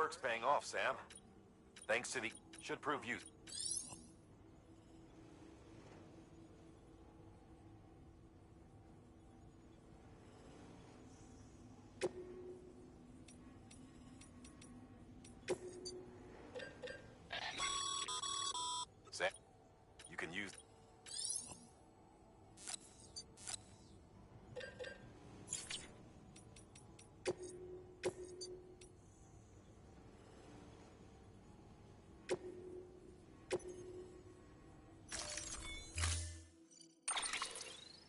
work's paying off, Sam. Thanks to the... should prove you... Sam, you can use...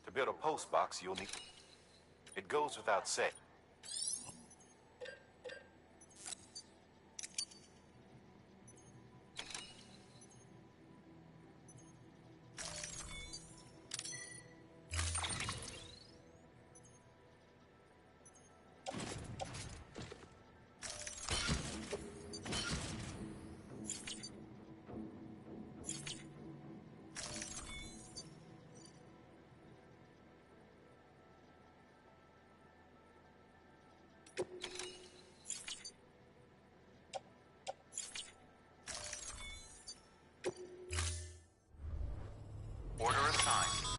To build a post box, you'll need... It goes without saying. Order assigned.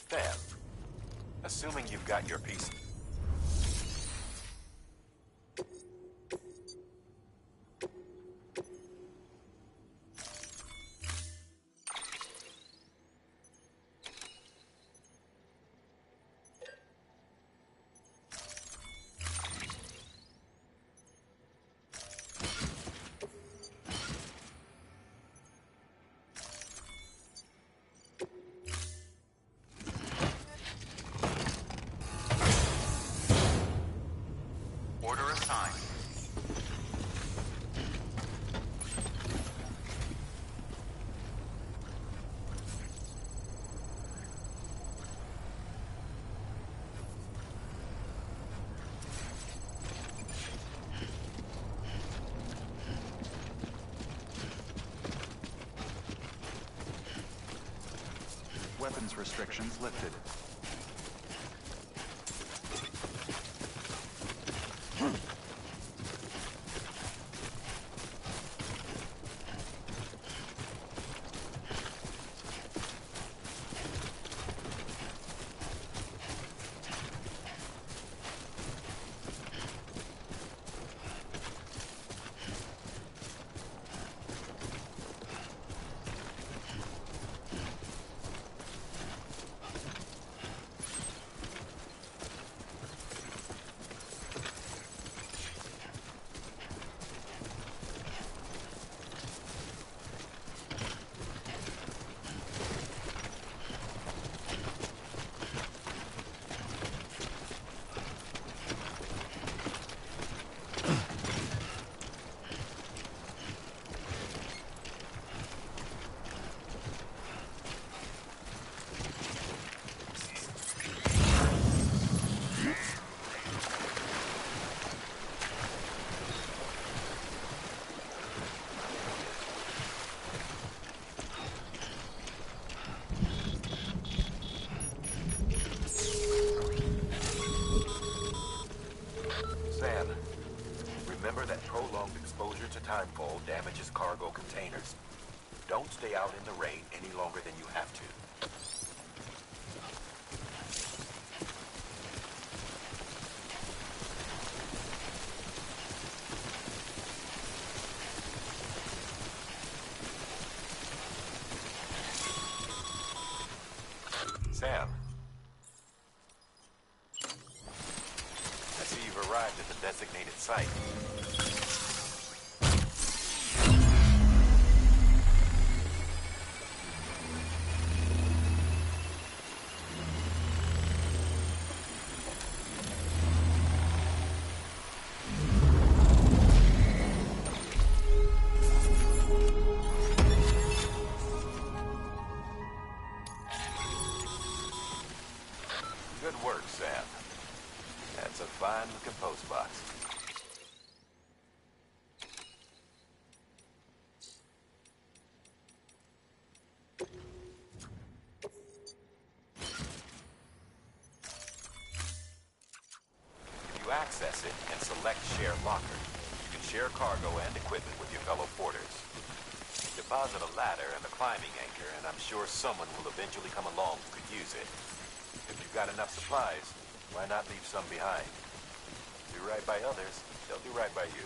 Sam, assuming you've got your piece. Order assigned. Weapons restrictions lifted. Sam, remember that prolonged exposure to timefall damages cargo containers. Don't stay out in the rain any longer than you have to. Sam. I see you've arrived at the designated site. Good work, Sam. That's a fine-looking post box. locker. You can share cargo and equipment with your fellow porters. Deposit a ladder and a climbing anchor, and I'm sure someone will eventually come along who could use it. If you've got enough supplies, why not leave some behind? Do right by others, they'll do right by you.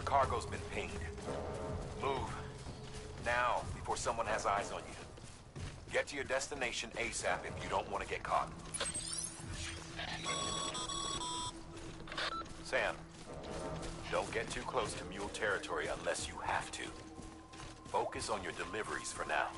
Cargo's been pinged. Move. Now, before someone has eyes on you. Get to your destination ASAP if you don't want to get caught. Sam, don't get too close to mule territory unless you have to. Focus on your deliveries for now.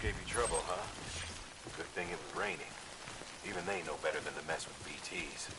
Gave you trouble, huh? Good thing it was raining. Even they know better than to mess with BTs.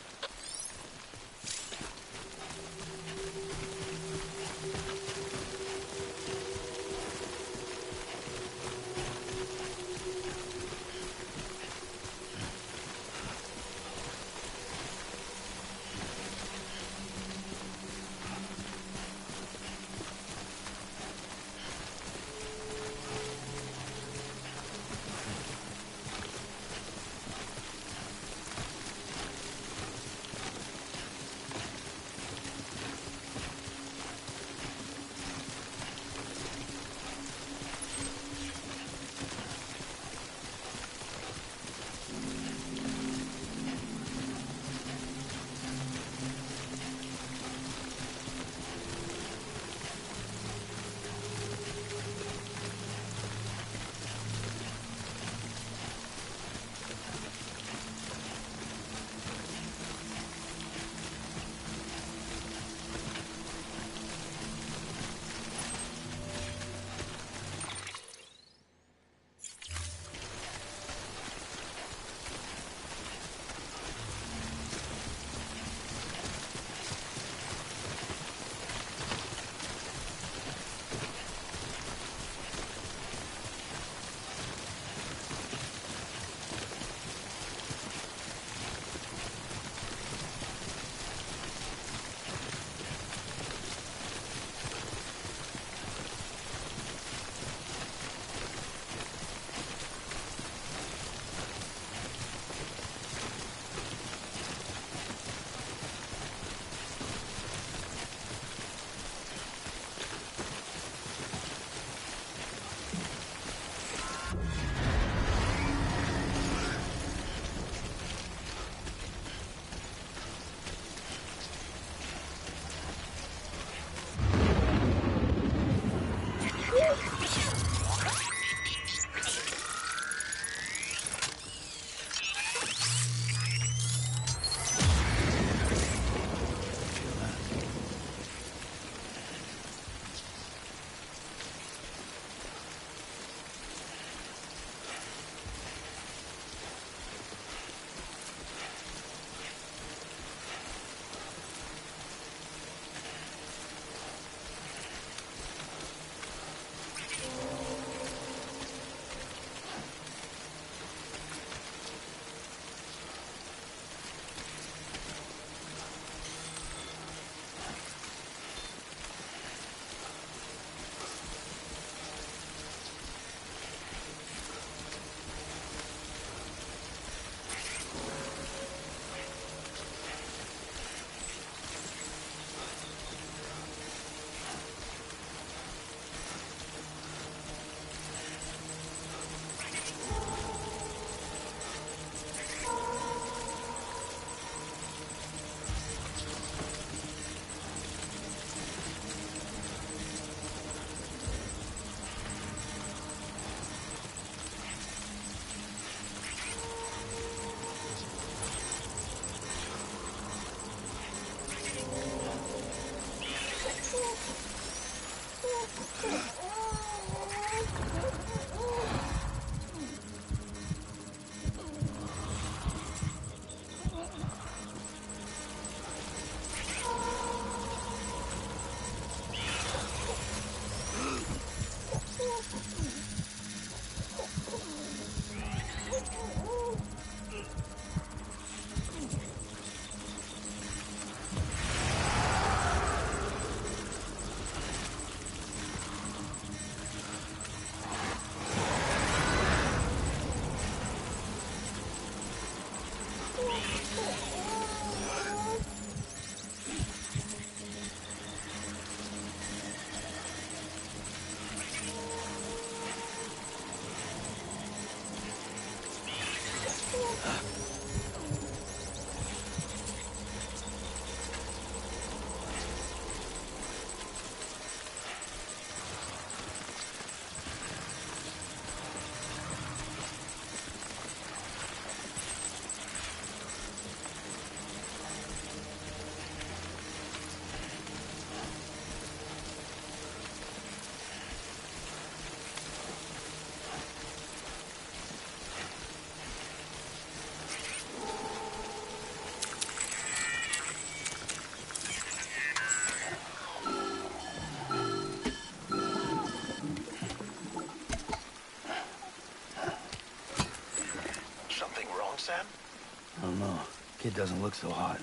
Kid doesn't look so hot.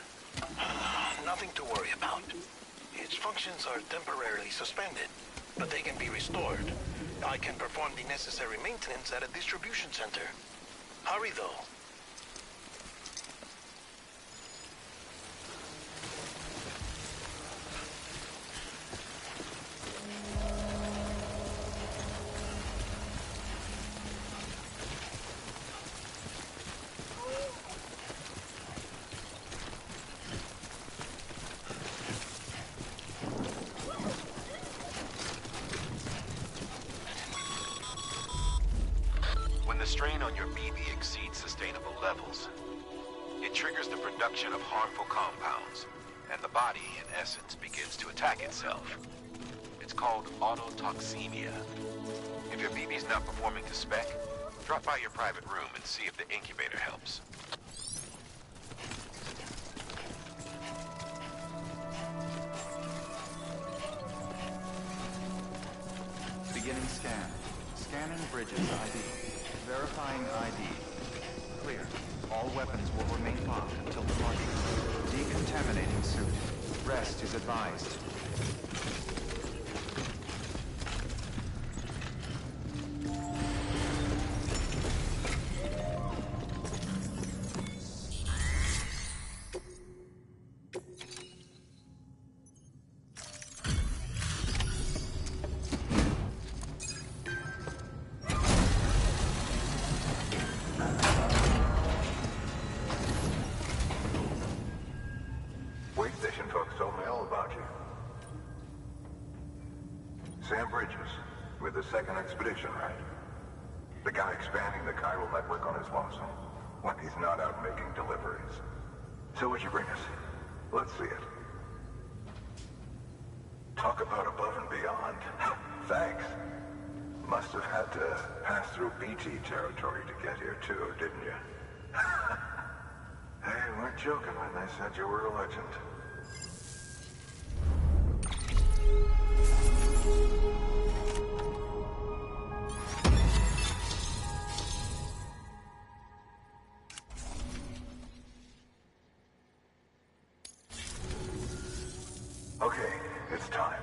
Nothing to worry about. Its functions are temporarily suspended, but they can be restored. I can perform the necessary maintenance at a distribution center. Hurry, though. When the strain on your BB exceeds sustainable levels, it triggers the production of harmful compounds, and the body, in essence, begins to attack itself. It's called autotoxemia. If your BB's not performing to spec, drop by your private room and see if the incubator helps. Beginning scan. Scanning Bridges ID. Verifying ID. Clear. All weapons will remain locked until departure. Decontaminating suit. Rest is advised. Wait station folks told me all about you. Sam Bridges, with the second expedition, right? The guy expanding the chiral network on his lonesome, when he's not out making deliveries. So what'd you bring us? Let's see it. Talk about above and beyond. Thanks. Must have had to pass through BT territory to get here too, didn't you? They weren't joking when they said you were a legend. Okay, it's time.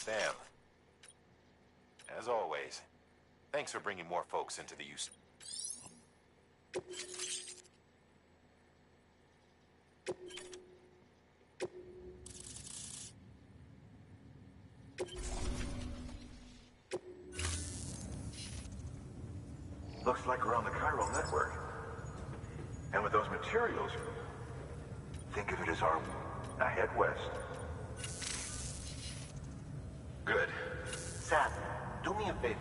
Sam, as always, thanks for bringing more folks into the use. Looks like we're on the chiral network. And with those materials, think of it as our... I head west. Good. Sam, do me a favor.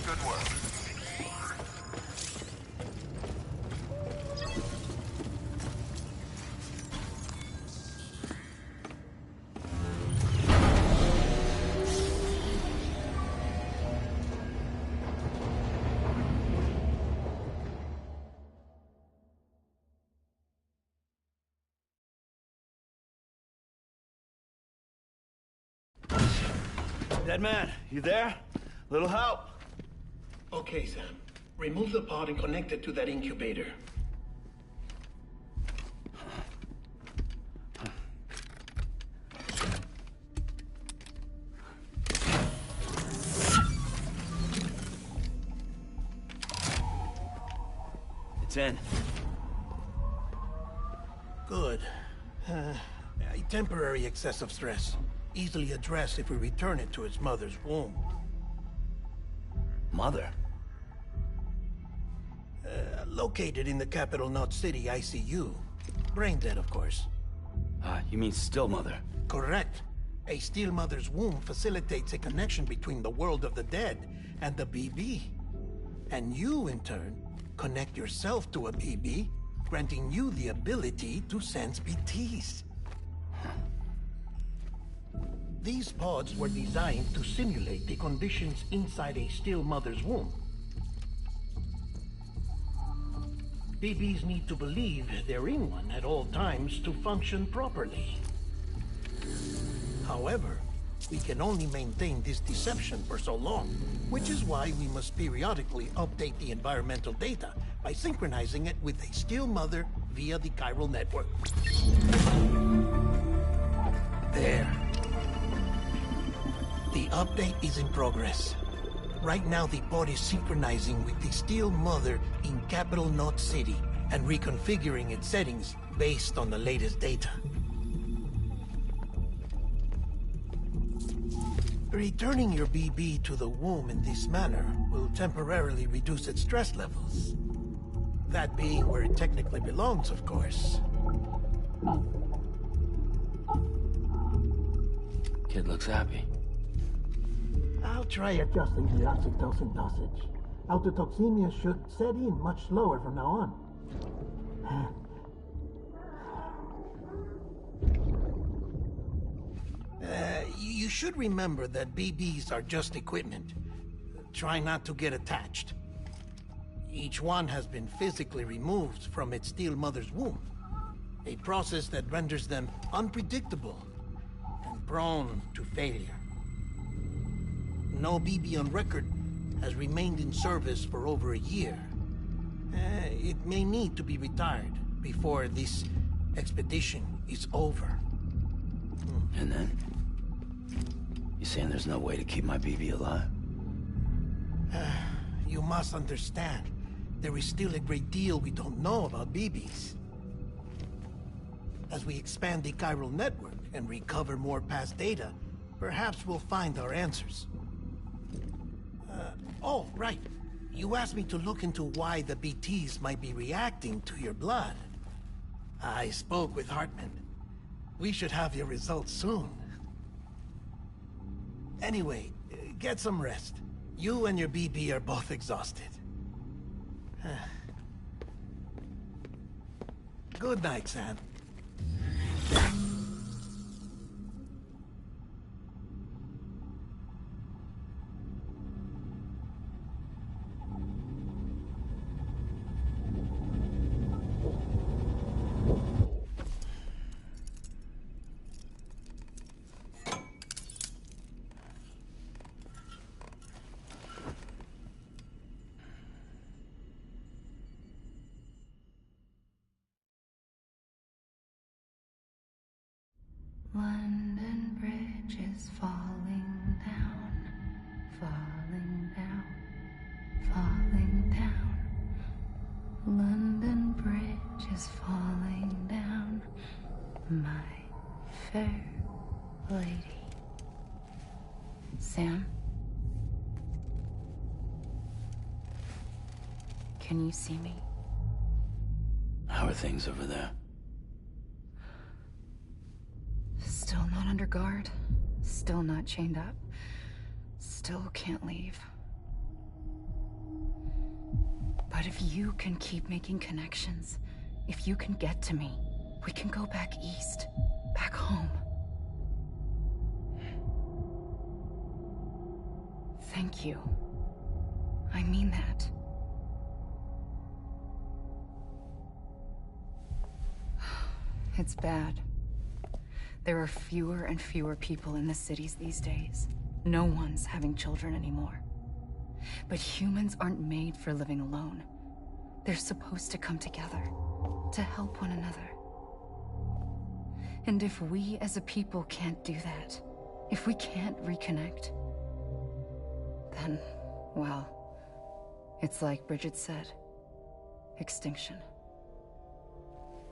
Good work. Dead man, you there? Little help? Okay, Sam. Remove the pod and connect it to that incubator. It's in. Good. A temporary excessive stress. Easily addressed if we return it to its mother's womb. Mother? Located in the capital Knot City ICU. Brain dead, of course. You mean still mother? Correct. A steel mother's womb facilitates a connection between the world of the dead and the BB. And you, in turn, connect yourself to a BB, granting you the ability to sense BTs. These pods were designed to simulate the conditions inside a still mother's womb. BBs need to believe they're in one at all times to function properly. However, we can only maintain this deception for so long, which is why we must periodically update the environmental data by synchronizing it with a still mother via the chiral network. There. The update is in progress. Right now, the pod is synchronizing with the Steel Mother in Capital Knot City and reconfiguring its settings based on the latest data. Returning your BB to the womb in this manner will temporarily reduce its stress levels. That being where it technically belongs, of course. Kid looks happy. I'll try adjusting the oxytocin dosage. Autotoxemia should set in much slower from now on. You should remember that BBs are just equipment. Try not to get attached. Each one has been physically removed from its steel mother's womb. A process that renders them unpredictable and prone to failure. No BB on record has remained in service for over a year. It may need to be retired before this expedition is over. And then? You saying there's no way to keep my BB alive? You must understand, there is still a great deal we don't know about BBs. As we expand the chiral network and recover more past data, perhaps we'll find our answers. Oh, right. You asked me to look into why the BTs might be reacting to your blood. I spoke with Hartman. We should have your results soon. Anyway, get some rest. You and your BB are both exhausted. Good night, Sam. London Bridge is falling down, falling down, falling down. London Bridge is falling down, my fair lady. Sam? Can you see me? How are things over there? Still not under guard, still not chained up, still can't leave. But if you can keep making connections, if you can get to me, we can go back east, back home. Thank you. I mean that. It's bad. There are fewer and fewer people in the cities these days. No one's having children anymore. But humans aren't made for living alone. They're supposed to come together, to help one another. And if we as a people can't do that, if we can't reconnect, then, well, it's like Bridget said, extinction.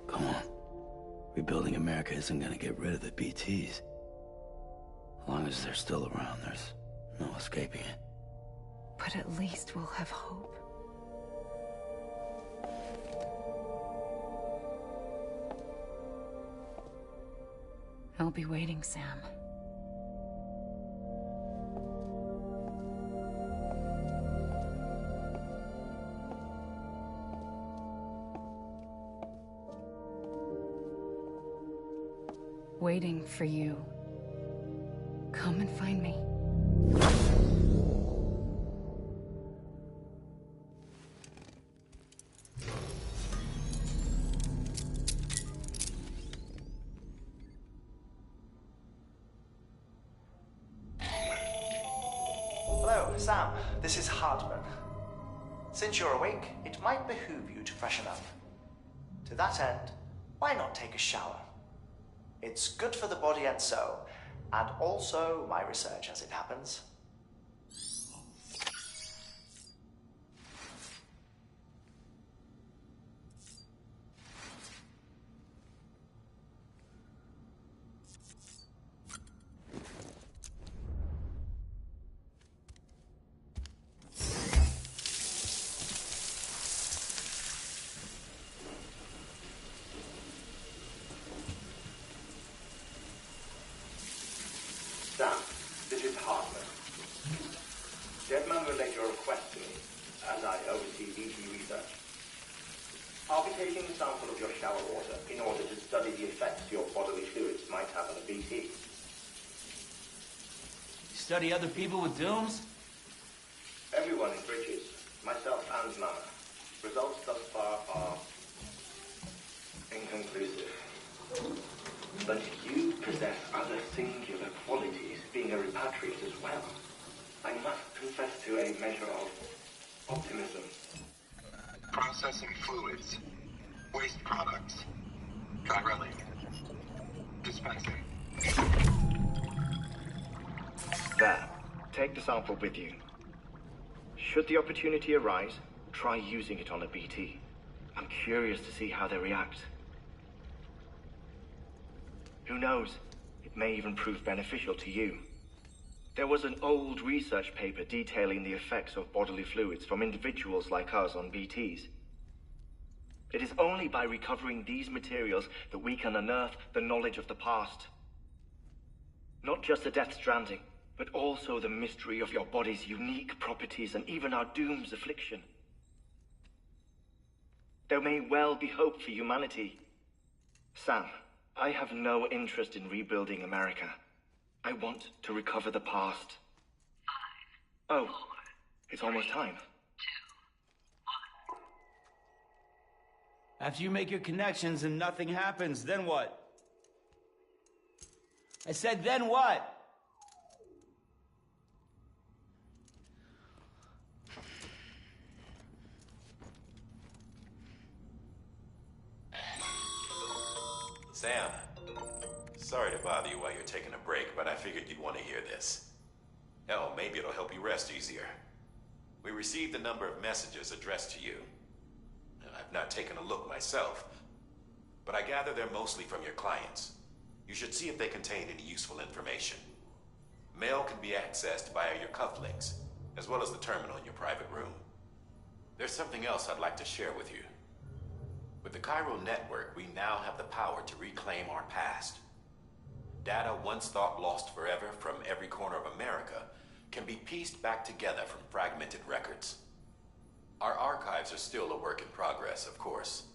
Come on. Rebuilding America isn't gonna get rid of the BTs. As long as they're still around, there's no escaping it. But at least we'll have hope. I'll be waiting, Sam. Waiting for you. Come and find me. Hello, Sam. This is Hartman. Since you're awake, it might behoove you to freshen up. To that end, why not take a shower? It's good for the body and soul, and also my research as it happens. Sam, this is Hartman. Deadman relayed your request to me, as I oversee BT research. I'll be taking a sample of your shower water in order to study the effects your bodily fluids might have on a BT. Study other people with dooms? Everyone in Bridges, myself and Mama. Results thus far are inconclusive. But you possess other singular qualities, being a repatriate as well. I must confess to a measure of optimism. Processing fluids. Waste products. Try relay. Dispensing. There. Take the sample with you. Should the opportunity arise, try using it on a BT. I'm curious to see how they react. Who knows? It may even prove beneficial to you. There was an old research paper detailing the effects of bodily fluids from individuals like us on BTs. It is only by recovering these materials that we can unearth the knowledge of the past. Not just the Death Stranding, but also the mystery of your body's unique properties and even our doom's affliction. There may well be hope for humanity. Sam, I have no interest in rebuilding America. I want to recover the past. 5, oh, 4, it's almost time. 2, 1. After you make your connections and nothing happens, then what? I said, then what? Sam, sorry to bother you while you're taking a break, but I figured you'd want to hear this. Hell, maybe it'll help you rest easier. We received a number of messages addressed to you. I've not taken a look myself, but I gather they're mostly from your clients. You should see if they contain any useful information. Mail can be accessed via your cufflinks, as well as the terminal in your private room. There's something else I'd like to share with you. With the Chiral network, we now have the power to reclaim our past. Data once thought lost forever from every corner of America can be pieced back together from fragmented records. Our archives are still a work in progress, of course.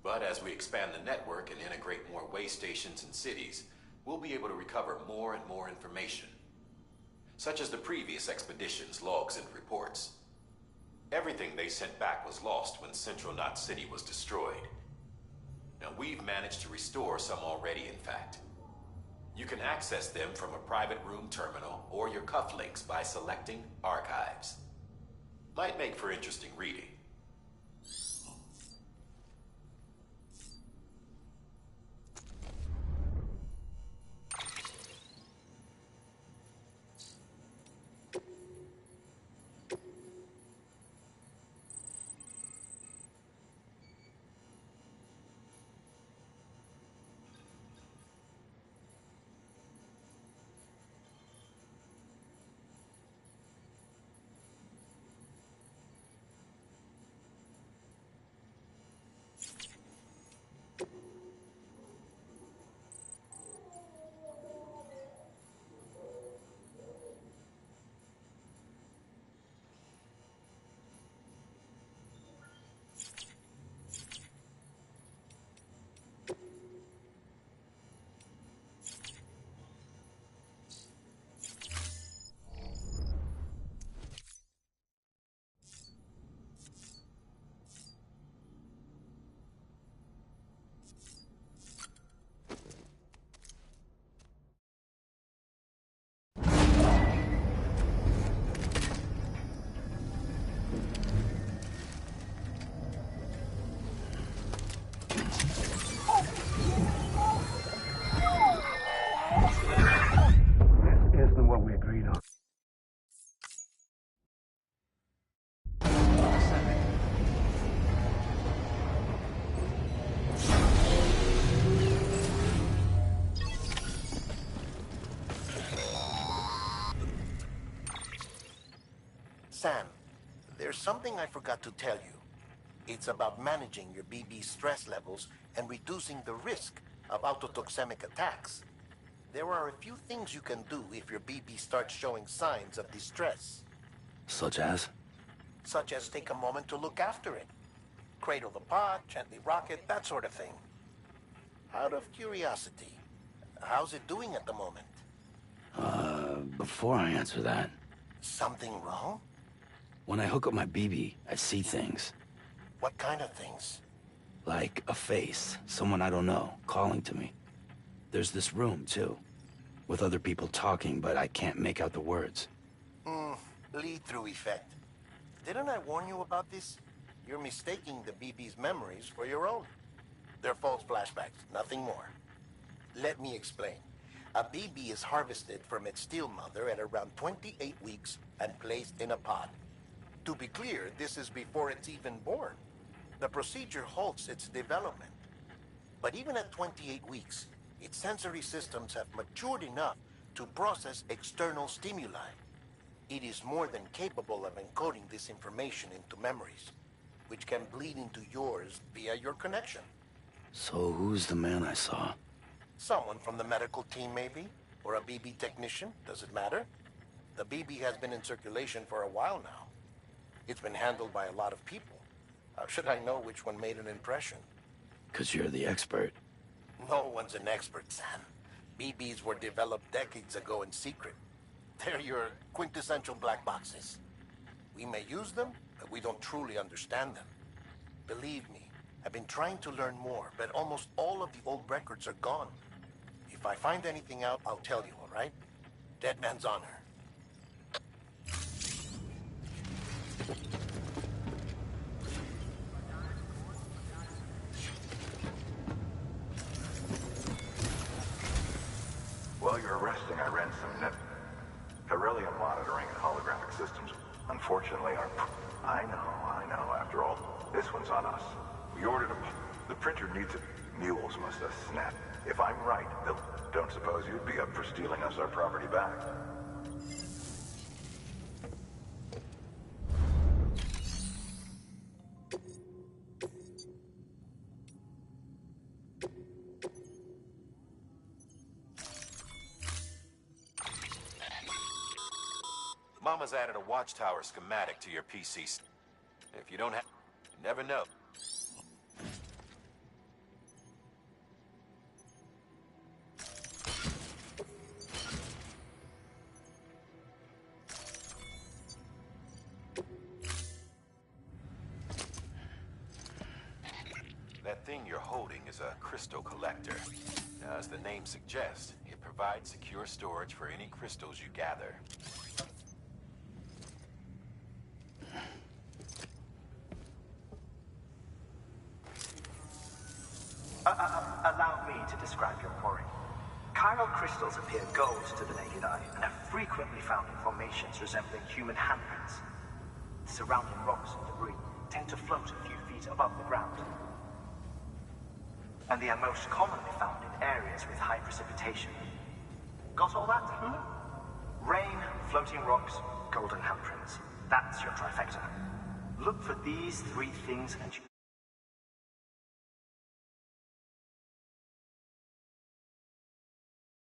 But as we expand the network and integrate more way stations and cities, we'll be able to recover more and more information, such as the previous expedition's logs and reports. Everything they sent back was lost when Central Knot City was destroyed. Now, we've managed to restore some already, in fact. You can access them from a private room terminal or your cufflinks by selecting Archives. Might make for interesting reading. Sam, there's something I forgot to tell you. It's about managing your BB stress levels and reducing the risk of autotoxemic attacks. There are a few things you can do if your BB starts showing signs of distress. Such as? Such as take a moment to look after it. Cradle the pod, gently rock it, that sort of thing. Out of curiosity, how's it doing at the moment? Before I answer that... Something wrong? When I hook up my BB, I see things. What kind of things? Like a face, someone I don't know, calling to me. There's this room, too, with other people talking, but I can't make out the words. Lead-through effect. Didn't I warn you about this? You're mistaking the BB's memories for your own. They're false flashbacks, nothing more. Let me explain. A BB is harvested from its steel mother at around 28 weeks and placed in a pod. To be clear, this is before it's even born. The procedure halts its development. But even at 28 weeks, its sensory systems have matured enough to process external stimuli. It is more than capable of encoding this information into memories, which can bleed into yours via your connection. So who's the man I saw? Someone from the medical team, maybe? Or a BB technician? Does it matter? The BB has been in circulation for a while now. It's been handled by a lot of people. How should I know which one made an impression? 'Cause you're the expert. No one's an expert, Sam. BBs were developed decades ago in secret. They're your quintessential black boxes. We may use them, but we don't truly understand them. Believe me, I've been trying to learn more, but almost all of the old records are gone. If I find anything out, I'll tell you, all right? Dead man's honor. While you're resting, I ran some beryllium monitoring and holographic systems. Unfortunately, I know. After all, this one's on us. We ordered them. The printer needs it. Mules must have snapped. If I'm right, don't suppose you'd be up for stealing us our property back. Mama's added a watchtower schematic to your PC. If you don't have... You never know. That thing you're holding is a crystal collector. Now, as the name suggests, it provides secure storage for any crystals you gather. Allow me to describe your quarry. Chiral crystals appear gold to the naked eye and are frequently found in formations resembling human handprints. Surrounding rocks and debris tend to float a few feet above the ground. And they are most commonly found in areas with high precipitation. Got all that? Rain, floating rocks, golden handprints. That's your trifecta. Look for these three things and you...